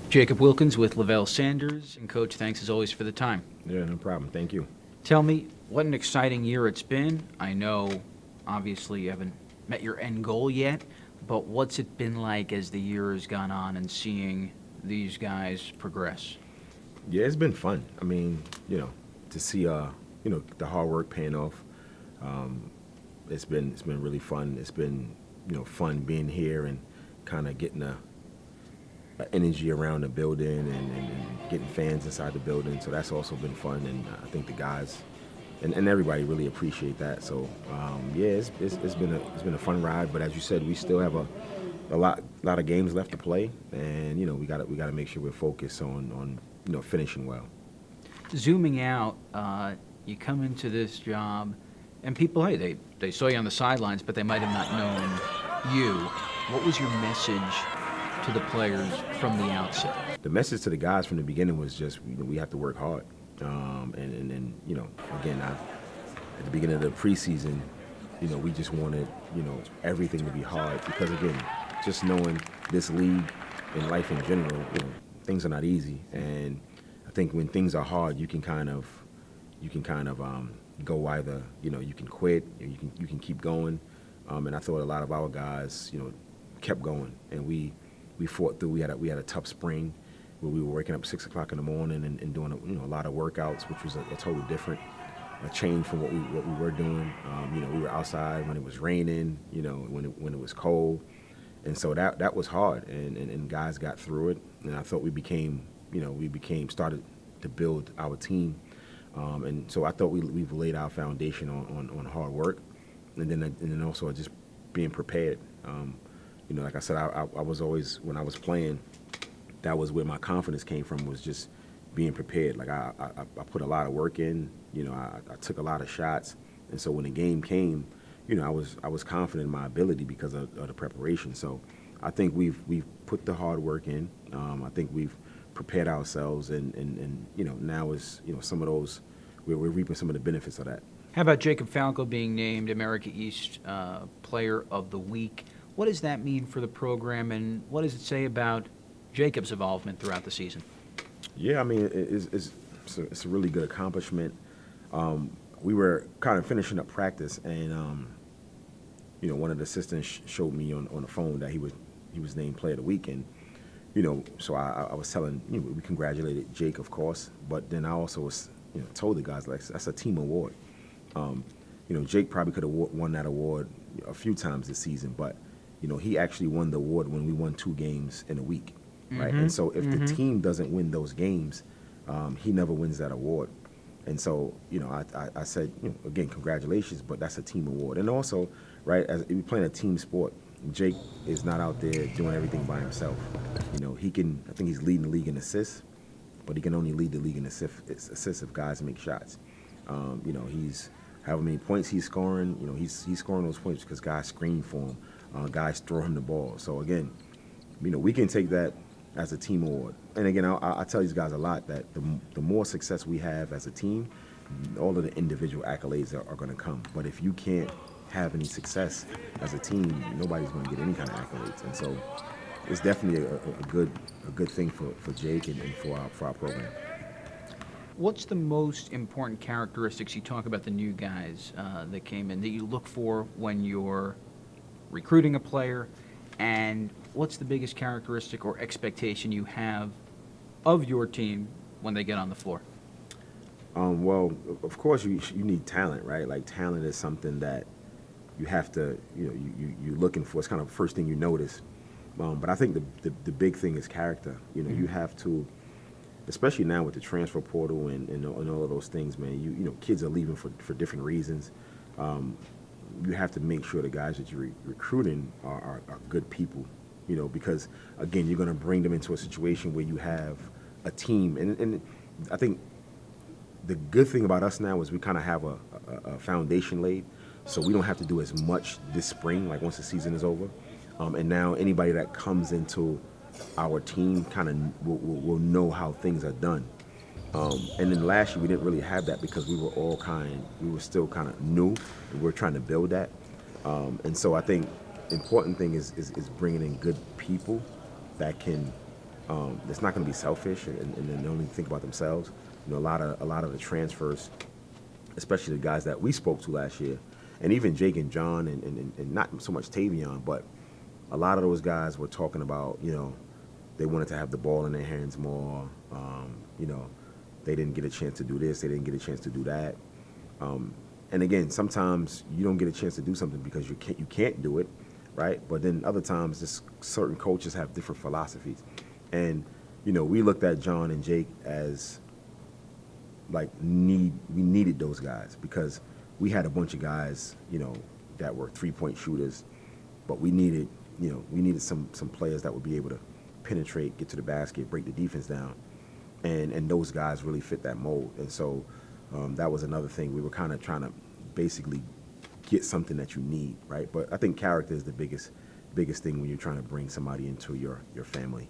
Jacob Wilkins with Levell Sanders. And Coach, thanks as always for the time. Yeah, no problem. Thank you. Tell me, what an exciting year it's been. I know, obviously, you haven't met your end goal yet, but what's it been like as the year has gone on and seeing these guys progress? Yeah, it's been fun. I mean, to see the hard work paying off. It's been really fun. It's been fun being here and kind of getting a energy around the building and getting fans inside the building. So that's also been fun, and I think the guys and everybody really appreciate that. So yeah, it's been a fun ride. But as you said, we still have a lot of games left to play, and we got to make sure we're focused on finishing well. Zooming out, you come into this job, and people, hey, they saw you on the sidelines, but they might have not known you. What was your message to the players from the outset? The message to the guys from the beginning was just we have to work hard, and again, at the beginning of the preseason, we just wanted everything to be hard because again, just knowing this league and life in general, things are not easy, and I think when things are hard, you can kind of go either you can quit or you can keep going, and I thought a lot of our guys kept going, and we fought through. We had a tough spring where we were waking up 6 o'clock in the morning and doing a lot of workouts, which was a totally different change from what we were doing. We were outside when it was raining, when it was cold, and so that was hard, and guys got through it, and I thought we started to build our team, and so I thought we've laid our foundation on hard work, and then also just being prepared. Like I said, I was always, when I was playing, that was where my confidence came from, was just being prepared. Like I put a lot of work in, I took a lot of shots, and so when the game came, I was confident in my ability because of the preparation. So I think we've put the hard work in. I think we've prepared ourselves, and now is some of those we're reaping some of the benefits of that. How about Jacob Falco being named America East Player of the Week? What does that mean for the program, and what does it say about Jacob's involvement throughout the season? Yeah, I mean, it's a really good accomplishment. We were kind of finishing up practice, and one of the assistants showed me on the phone that he was named Player of the Week, and so I was telling we congratulated Jake, of course, but then I also was told the guys, like, that's a team award. Jake probably could have won that award a few times this season, but he actually won the award when we won 2 games in a week, right? And so if the team doesn't win those games, he never wins that award. And so, I said, again, congratulations, but that's a team award. And also, right, as we're playing a team sport, Jake is not out there doing everything by himself. I think he's leading the league in assists, but he can only lead the league in assists if guys make shots. He's however many points he's scoring, he's scoring those points because guys screen for him. Guys throw him the ball. So again, we can take that as a team award. And again, I tell these guys a lot that the more success we have as a team, all of the individual accolades are going to come. But if you can't have any success as a team, nobody's going to get any kind of accolades. And so it's definitely a good thing for Jake and for our program. What's the most important characteristics, you talk about the new guys that came in, that you look for when you're recruiting a player, and what's the biggest characteristic or expectation you have of your team when they get on the floor? Well, of course, you need talent, right? Like, talent is something that you have to, you're looking for. It's kind of the first thing you notice. But I think the big thing is character. You have to, especially now with the transfer portal and all of those things, man. Kids are leaving for different reasons. You have to make sure the guys that you're recruiting are good people, because, again, you're going to bring them into a situation where you have a team. And I think the good thing about us now is we kind of have a foundation laid, so we don't have to do as much this spring, like once the season is over. And now anybody that comes into our team kind of will know how things are done. And then last year we didn't really have that because we were still kind of new, and we're trying to build that. And so I think important thing is bringing in good people that can that's not going to be selfish and then only think about themselves. You know, a lot of the transfers, especially the guys that we spoke to last year, and even Jake and John, and not so much Tavion, but a lot of those guys were talking about, you know, they wanted to have the ball in their hands more. You know, they didn't get a chance to do this, they didn't get a chance to do that. And again, sometimes you don't get a chance to do something because you can't do it, right? But then other times, just certain coaches have different philosophies, and you know, we looked at John and Jake as like we needed those guys because we had a bunch of guys, you know, that were 3-point shooters, but we needed some players that would be able to penetrate, get to the basket, break the defense down, and those guys really fit that mold. And so that was another thing we were kind of trying to basically get something that you need, right? But I think character is the biggest thing when you're trying to bring somebody into your family.